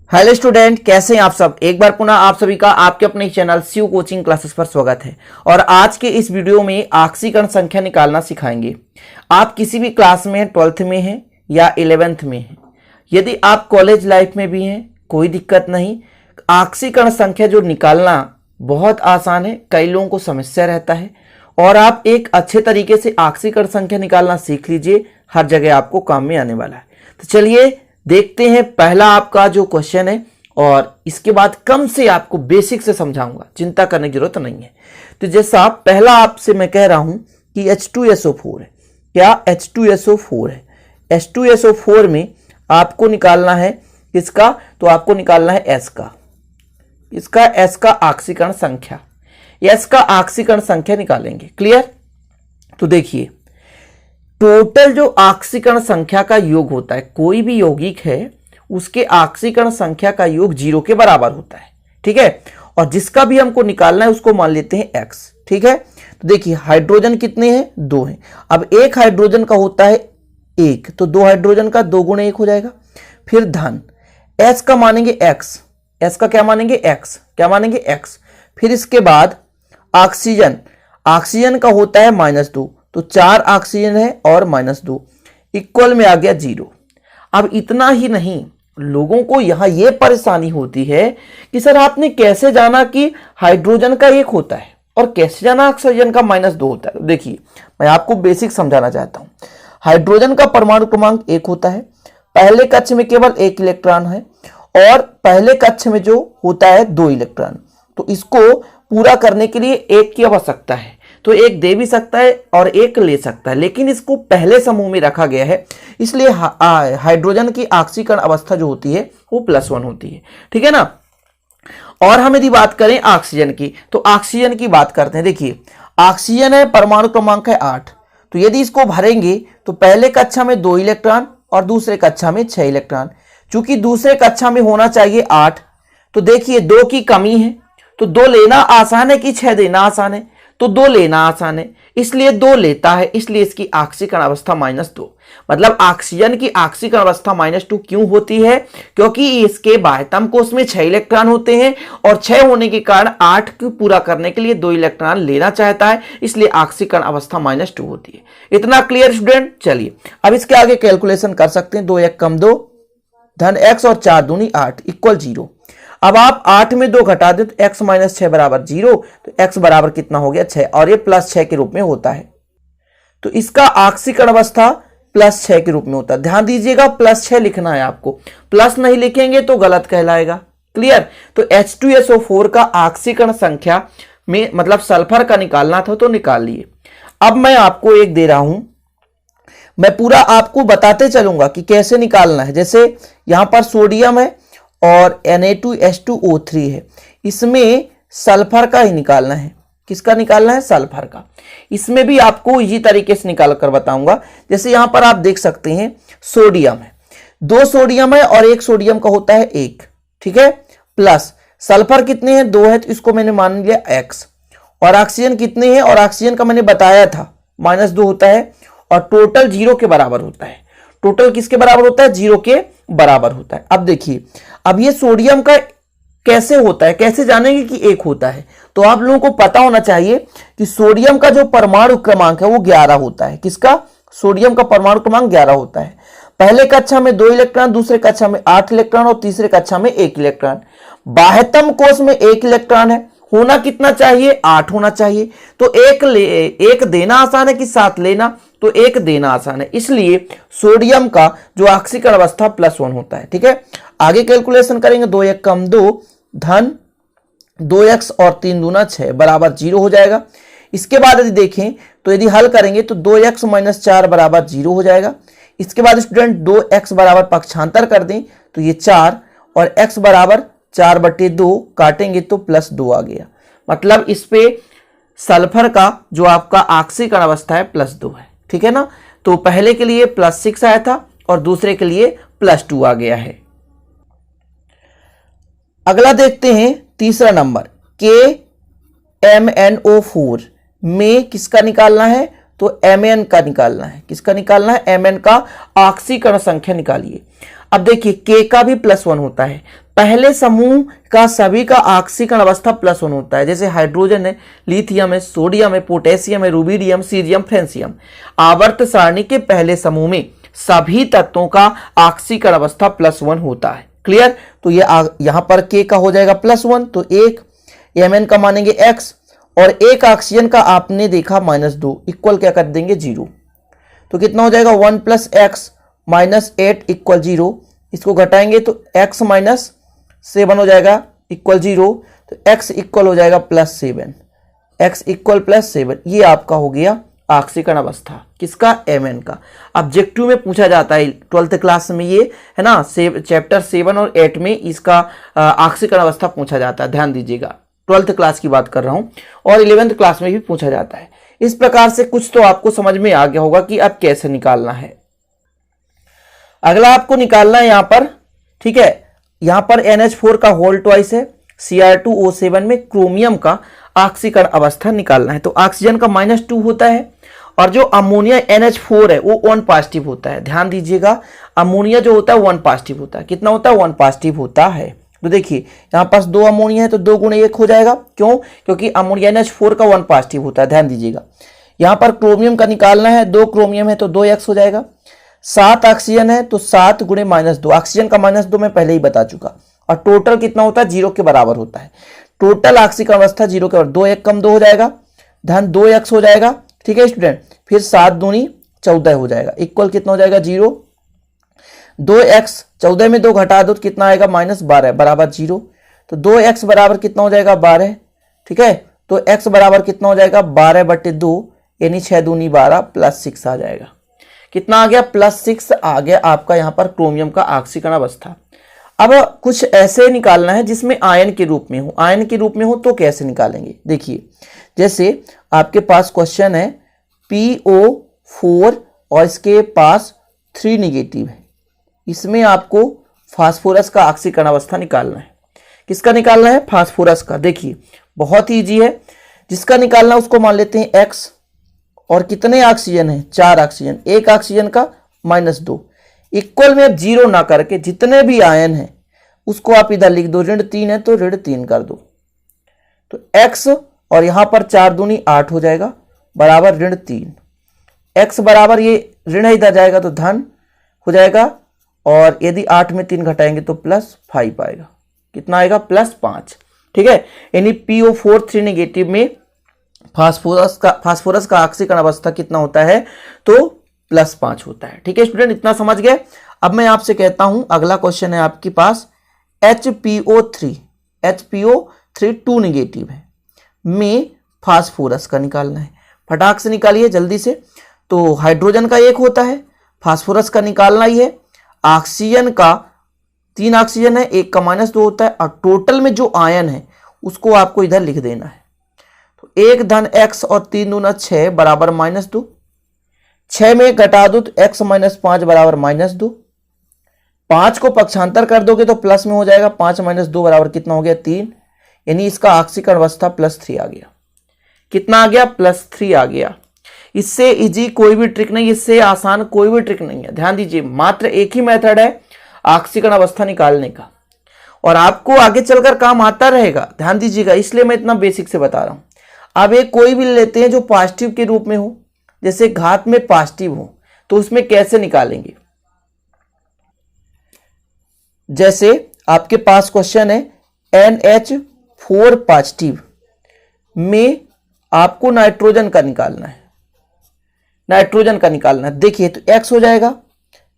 Hello student, कैसे हैं आप सब। एक बार पुनः आप सभी का आपके अपने चैनल शिव कोचिंग क्लासेस पर स्वागत है। और आज के इस वीडियो में आक्सीकरण संख्या निकालना सिखाएंगे। आप किसी भी क्लास में 12th में हैं या 11th में हैं, यदि आप कॉलेज लाइफ में भी हैं कोई दिक्कत नहीं। आक्सीकरण संख्या जो निकालना बहुत आसान है, कई लोगों को समस्या रहता है और आप एक अच्छे तरीके से आक्सीकरण संख्या निकालना सीख लीजिए, हर जगह आपको काम में आने वाला है। तो चलिए देखते हैं पहला आपका जो क्वेश्चन है, और इसके बाद कम से आपको बेसिक से समझाऊंगा, चिंता करने की जरूरत नहीं है। तो जैसा पहला आपसे मैं कह रहा हूं कि H2SO4 है। क्या H2SO4 है? H2SO4 में आपको निकालना है किसका? तो आपको निकालना है S का। इसका S का आक्सीकरण संख्या, S का आक्सीकरण संख्या निकालेंगे। क्लियर? तो देखिए, टोटल जो आक्सीकरण संख्या का योग होता है, कोई भी यौगिक है उसके आक्सीकरण संख्या का योग 0 के बराबर होता है। ठीक है, और जिसका भी हमको निकालना है उसको मान लेते हैं x। ठीक है, तो देखिए हाइड्रोजन कितने हैं? 2 हैं। अब एक हाइड्रोजन का होता है 1, तो 2 हाइड्रोजन का 2 गुणे 1 हो जाएगा। फिर धन s का मानेंगे x, s का क्या मानेंगे? x। क्या मानेंगे? x। फिर इसके बाद ऑक्सीजन, ऑक्सीजन का होता है -2, तो 4 ऑक्सीजन है और -2 इक्वल में आ गया 0। अब इतना ही नहीं, लोगों को यहां यह परेशानी होती है कि सर आपने कैसे जाना कि हाइड्रोजन का 1 होता है और कैसे जाना ऑक्सीजन का -2 होता है। देखिए मैं आपको बेसिक समझाना चाहता हूं। हाइड्रोजन का परमाणु क्रमांक 1 होता है, पहले कक्ष में केवल 1 इलेक्ट्रॉन है और पहले कक्ष में जो होता है 2 इलेक्ट्रॉन। तो इसको पूरा करने के लिए 1 की आवश्यकता है, तो 1 दे भी सकता है और 1 ले सकता है, लेकिन इसको पहले समूह में रखा गया है, इसलिए हाइड्रोजन की ऑक्सीकरण अवस्था जो होती है वो +1 होती है। ठीक है ना। और हम यदि बात करें ऑक्सीजन की, तो ऑक्सीजन की बात करते हैं। देखिए ऑक्सीजन है, परमाणु क्रमांक है 8, तो यदि इसको भरेंगे तो पहले कक्षा में 2 इलेक्ट्रॉन और दूसरे कक्षा में 6 इलेक्ट्रॉन। चूंकि दूसरे कक्षा में होना चाहिए 8, तो देखिए 2 की कमी है, तो 2 लेना आसान है कि 6 देना आसान है? तो 2 लेना आसान है, इसलिए 2 लेता है, इसलिए इसकी ऑक्सीकरण अवस्था -2। मतलब ऑक्सीजन की ऑक्सीकरण अवस्था -2 क्यों होती है? क्योंकि इसके बाह्यतम कोश में 6 इलेक्ट्रॉन होते हैं और 6 होने के कारण 8 को पूरा करने के लिए 2 इलेक्ट्रॉन लेना चाहता है, इसलिए ऑक्सीकरण अवस्था -2 होती है। इतना क्लियर स्टूडेंट? चलिए अब इसके आगे कैलकुलेशन कर सकते हैं। 2 1 कम 2 धन x और 4 दूनी 8 इक्वल 0। अब आप 8 में 2 घटा दे तो x - 6 बराबर 0, तो x बराबर कितना हो गया? 6, और ये +6 के रूप में होता है। तो इसका ऑक्सीकरण अवस्था +6 के रूप में होता है। ध्यान दीजिएगा +6 लिखना है आपको, प्लस नहीं लिखेंगे तो गलत कहलाएगा। क्लियर? तो H2SO4 का ऑक्सीकरण संख्या में मतलब सल्फर का निकालना था, तो निकाल लिए। अब मैं आपको एक दे रहा हूं, मैं पूरा आपको बताते चलूंगा कि कैसे निकालना है। जैसे यहां पर सोडियम है और Na2H2O3 है, इसमें सल्फर का ही निकालना है। किसका निकालना है? सल्फर का। इसमें भी आपको इसी तरीके से निकाल कर बताऊंगा। जैसे यहां पर आप देख सकते हैं सोडियम है, 2 सोडियम है और 1 सोडियम का होता है 1। ठीक है, प्लस सल्फर कितने हैं? 2 है, तो इसको मैंने मान लिया x। और ऑक्सीजन कितने हैं? और ऑक्सीजन का मैंने बताया था -2 होता है और टोटल 0 के बराबर होता है। टोटल किसके बराबर होता है? 0 के बराबर होता है। अब देखिए, अब ये सोडियम का कैसे होता है, कैसे जानेंगे कि 1 होता है? तो आप लोगों को पता होना चाहिए कि सोडियम का जो परमाणु क्रमांक है वो 11 होता है। किसका? सोडियम का परमाणु क्रमांक 11 होता है। पहले कक्षा में 2 इलेक्ट्रॉन, दूसरे कक्षा में 8 इलेक्ट्रॉन और तीसरे कक्षा में 1 इलेक्ट्रॉन। बाह्यतम कोश में 1 इलेक्ट्रॉन है, होना कितना चाहिए? 8 होना चाहिए। तो 1 देना आसान है कि 7 लेना? तो 1 देना आसान है, इसलिए सोडियम का जो ऑक्सीकरण अवस्था +1 होता है। ठीक है, आगे कैलकुलेशन करेंगे। 2 1 कम 2 धन 2x और 3 दूना 6 बराबर 0 हो जाएगा। इसके बाद यदि देखें तो यदि हल करेंगे तो 2x - 4 बराबर 0 हो जाएगा। इसके बाद स्टूडेंट 2x बराबर पक्षांतर कर दें तो ये 4 और x बराबर 4/2 काटेंगे तो +2 आ गया। मतलब इस पे सल्फर का जो आपका ऑक्सीकरण अवस्था है +2 है। ठीक है ना। तो पहले के लिए +6 आया था और दूसरे के लिए +2 आ गया है। अगला देखते हैं तीसरा नंबर, KMnO4 में किसका निकालना है? तो Mn का निकालना है। किसका निकालना है? Mn का ऑक्सीकरण संख्या निकालिए। अब देखिए के का भी +1 होता है। पहले समूह का सभी का ऑक्सीकरण अवस्था +1 होता है, जैसे हाइड्रोजन है, लिथियम है, सोडियम है, पोटेशियम है, रुबिडियम, सीरियम, फ्रेंसियम। आवर्त सारणी के पहले समूह में सभी तत्वों का ऑक्सीकरण अवस्था +1 होता है। क्लियर? तो ये यहां पर के का हो जाएगा +1, तो 1 Mn का मानेंगे x, और एक ऑक्सीजन का आपने देखा -2, इक्वल क्या कर देंगे 0। तो कितना हो जाएगा 1 + x - 8 = 0। इसको घटाएंगे तो x - 7 हो जाएगा इक्वल 0, तो x इक्वल हो जाएगा +7, x इक्वल +7। ये आपका हो गया ऑक्सीकरण अवस्था, किसका? Mn का। ऑब्जेक्टिव में पूछा जाता है 12th क्लास में, ये है ना, चैप्टर 7 और 8 में इसका ऑक्सीकरण अवस्था पूछा जाता है, ध्यान दीजिएगा। 12th क्लास की बात कर रहा हूं, और 11th क्लास में भी पूछा जाता है। इस प्रकार से कुछ तो आपको समझ में आ गया होगा कि अब कैसे निकालना है। अगला आपको निकालना है यहां पर, ठीक है, यहां पर NH4 का होल ट्वाइस है, Cr2O7 में क्रोमियम का ऑक्सीकरण अवस्था निकालना है। तो ऑक्सीजन का -2 होता है, और जो अमोनिया NH4 है वो 1 पॉजिटिव होता है। ध्यान दीजिएगा, अमोनिया जो होता है 1 पॉजिटिव होता है। कितना होता है? 1 पॉजिटिव होता है। तो देखिए यहां पास 2 अमोनिया है, तो 2 × 1 हो जाएगा। क्यों? क्योंकि अमोनिया NH4 का 1 पॉजिटिव होता है। ध्यान दीजिएगा, यहां पर क्रोमियम का निकालना है, 2 क्रोमियम है तो 2x हो जाएगा। 7 ऑक्सीजन है तो 7 × -2, ऑक्सीजन का -2 मैं पहले ही बता चुका। और टोटल कितना होता है? 0 के बराबर होता है। टोटल ऑक्सीकरण अवस्था 0 के बराबर, 2 1 कम 2 हो जाएगा, धन 2x हो जाएगा। ठीक है स्टूडेंट, फिर 7 दूनी 14 हो जाएगा, इक्वल कितना हो जाएगा 0। 2x 14 में 2 घटा दो तो कितना आएगा -12 बराबर 0। तो 2x बराबर कितना हो जाएगा 12। ठीक है, तो x बराबर कितना हो जाएगा 12/2, यानी 6 दूनी 12 +6 आ जाएगा। कितना आ गया? +6 आ गया आपका यहाँ पर क्रोमियम का ऑक्सीकरण अवस्था। अब कुछ ऐसे निकालना है जिसमें आयन के रूप में हो। आयन के रूप में हो तो कैसे निकालेंगे? देखिए, जैसे आपके पास क्वेश्चन है PO4 और इसके पास 3 नेगेटिव है, इसमें आपको फास्फोरस का ऑक्सीकरण अवस्था निकालना है। किसका निकालना है? फास्फोरस का। देखिए बहुत ईजी है, जिसका निकालना उसको मान लेते हैं x, और कितने ऑक्सीजन है? 4 ऑक्सीजन, एक ऑक्सीजन का -2, इक्वल में अब 0 ना करके जितने भी आयन है उसको आप इधर लिख दो। -3 है तो -3 कर दो, तो x और यहां पर 4 दूनी 8 हो जाएगा बराबर -3। x बराबर ये ऋण इधर जाएगा तो धन हो जाएगा, और यदि 8 में 3 घटाएंगे तो +5 आएगा। कितना आएगा? +5। ठीक है, यानी PO4 3 नेगेटिव में फास्फोरस का ऑक्सीकरण अवस्था कितना होता है? तो +5 होता है। ठीक है स्टूडेंट, इतना समझ गए। अब मैं आपसे कहता हूं, अगला क्वेश्चन है आपके पास HPO3 2 नेगेटिव है में फास्फोरस का निकालना है। फटाक से निकालिए जल्दी से। तो हाइड्रोजन का 1 होता है, फास्फोरस का निकालना ही है। ऑक्सीजन का 3 ऑक्सीजन है, 1 का -2 होता है, और टोटल में जो आयन है उसको आपको इधर लिख देना है। तो 1 धन x और 3 दूना 6 बराबर -2, 6 में घटा दो तो x - 5 बराबर -2, 5 को पक्षांतर कर दोगे तो प्लस में हो जाएगा, 5 - 2 बराबर कितना हो गया 3, यानी इसका ऑक्सीकरण अवस्था +3 आ गया। कितना आ गया? +3 आ गया। इससे इजी कोई भी ट्रिक नहीं, इससे आसान कोई भी ट्रिक नहीं है। ध्यान दीजिए, मात्र एक ही मेथड है ऑक्सीकरण अवस्था निकालने का, और आपको आगे चलकर काम आता रहेगा। ध्यान दीजिएगा, इसलिए मैं इतना बेसिक से बता रहा हूं। अब एक कोई भी लेते हैं जो पॉजिटिव के रूप में हो, जैसे घात में पॉजिटिव हो, तो उसमें कैसे निकालेंगे? जैसे आपके पास क्वेश्चन है NH4 पॉजिटिव में आपको नाइट्रोजन का निकालना है। नाइट्रोजन का निकालना है, देखिए तो x हो जाएगा,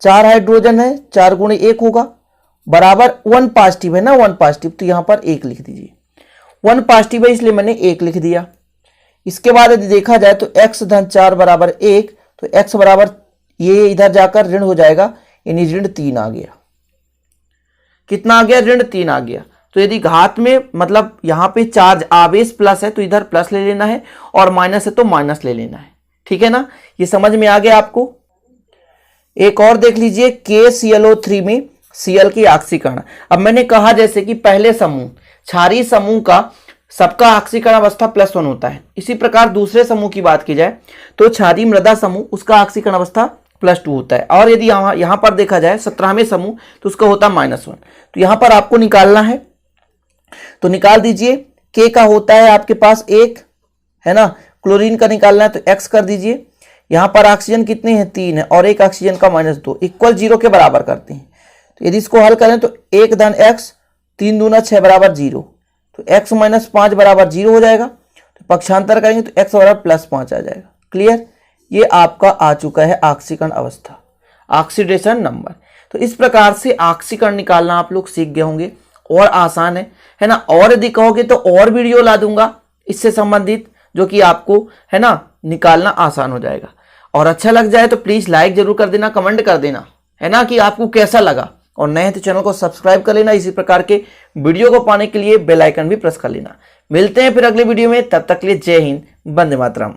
4 हाइड्रोजन है, 4 × 1 होगा बराबर 1 पॉजिटिव है ना, 1 पॉजिटिव, तो यहां पर 1 लिख दीजिए। 1 पॉजिटिव है इसलिए मैंने 1 लिख दिया। इसके बाद यदि देखा जाए तो x धन 4 बराबर 1, तो x बराबर ये इधर जाकर ऋण हो जाएगा, यानी -3 आ गया। कितना आ गया? -3 आ गया। तो यदि घात में मतलब यहां पे चार्ज आवेश प्लस है तो इधर प्लस ले लेना है, और माइनस है तो माइनस ले लेना है। ठीक है ना, ये समझ में आ गया आपको। एक और देख लीजिए, KClO3 में Cl की ऑक्सीकरण। अब मैंने कहा जैसे कि पहले समूह क्षारीय समूह का सबका ऑक्सीकरण अवस्था +1 होता है, इसी प्रकार दूसरे समूह की बात की जाए तो क्षारीय मृदा समूह उसका ऑक्सीकरण अवस्था +2 होता है। और यदि यहाँ पर देखा जाए 17वें समूह तो उसका होता है -1। तो यहाँ पर आपको निकालना है, तो निकाल दीजिए। K का होता है आपके पास 1 है ना, क्लोरीन का निकालना है तो X कर दीजिए। यहाँ पर ऑक्सीजन कितने हैं 3 है और एक ऑक्सीजन का -2 इक्वल 0 के बराबर करते हैं। तो यदि इसको हल करें तो 1 धन x 3 दूना 6 बराबर 0, तो x - 5 बराबर 0 हो जाएगा। तो पक्षांतर करेंगे तो x बराबर +5 आ जाएगा। क्लियर, ये आपका आ चुका है ऑक्सीकरण अवस्था, ऑक्सीडेशन नंबर। तो इस प्रकार से ऑक्सीकरण निकालना आप लोग सीख गए होंगे और आसान है ना। और यदि कहोगे तो और वीडियो ला दूंगा इससे संबंधित, जो कि आपको है ना निकालना आसान हो जाएगा। और अच्छा लग जाए तो प्लीज लाइक जरूर कर देना, कमेंट कर देना है ना कि आपको कैसा लगा। और नए हैं तो चैनल को सब्सक्राइब कर लेना, इसी प्रकार के वीडियो को पाने के लिए बेल आइकन भी प्रेस कर लेना। मिलते हैं फिर अगले वीडियो में, तब तक के लिए जय हिंद, वंदे मातरम।